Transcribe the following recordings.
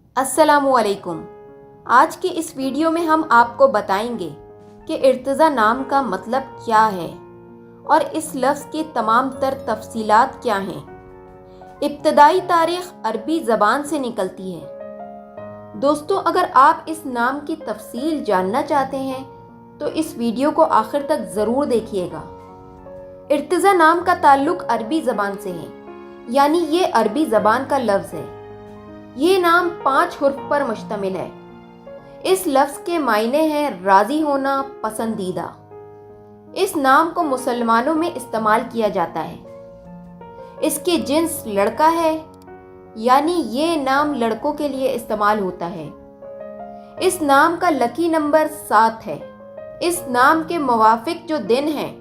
السلام علیکم۔ آج کی اس ویڈیو میں ہم آپ کو بتائیں گے کہ ارتضیٰ نام کا مطلب کیا ہے اور اس لفظ کی تمام تر تفصیلات کیا ہیں۔ ابتدائی تاریخ عربی زبان سے نکلتی ہے۔ دوستو، اگر آپ اس نام کی تفصیل جاننا چاہتے ہیں تو اس ویڈیو کو آخر تک ضرور دیکھیے گا۔ ارتضیٰ نام کا تعلق عربی زبان سے ہے، یعنی یہ عربی زبان کا لفظ ہے۔ یہ نام 5 حرف پر مشتمل ہے۔ اس لفظ کے معنی ہیں راضی ہونا، پسندیدہ۔ اس نام کو مسلمانوں میں استعمال کیا جاتا ہے۔ اس کی جنس لڑکا ہے، یعنی یہ نام لڑکوں کے لیے استعمال ہوتا ہے۔ اس نام کا لکی نمبر 7 ہے۔ اس نام کے موافق جو دن ہیں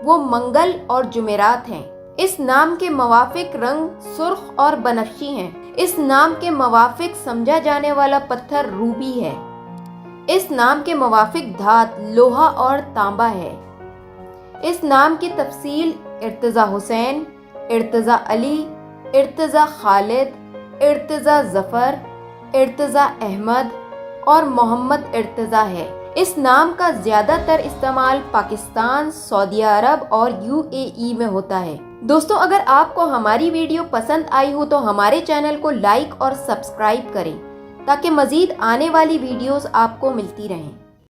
وہ منگل اور جمعرات ہیں۔ اس نام کے موافق رنگ سرخ اور بنفشی ہیں۔ اس نام کے موافق سمجھا جانے والا پتھر روبی ہے۔ اس نام کے موافق دھات لوہا اور تانبا ہے۔ اس نام کی تفصیل ارتضیٰ حسین، ارتضیٰ علی، ارتضیٰ خالد، ارتضیٰ ظفر، ارتضیٰ احمد اور محمد ارتضیٰ ہے۔ اس نام کا زیادہ تر استعمال پاکستان، سعودی عرب اور UAE میں ہوتا ہے۔ دوستو، اگر آپ کو ہماری ویڈیو پسند آئی ہو تو ہمارے چینل کو لائک اور سبسکرائب کریں تاکہ مزید آنے والی ویڈیوز آپ کو ملتی رہیں۔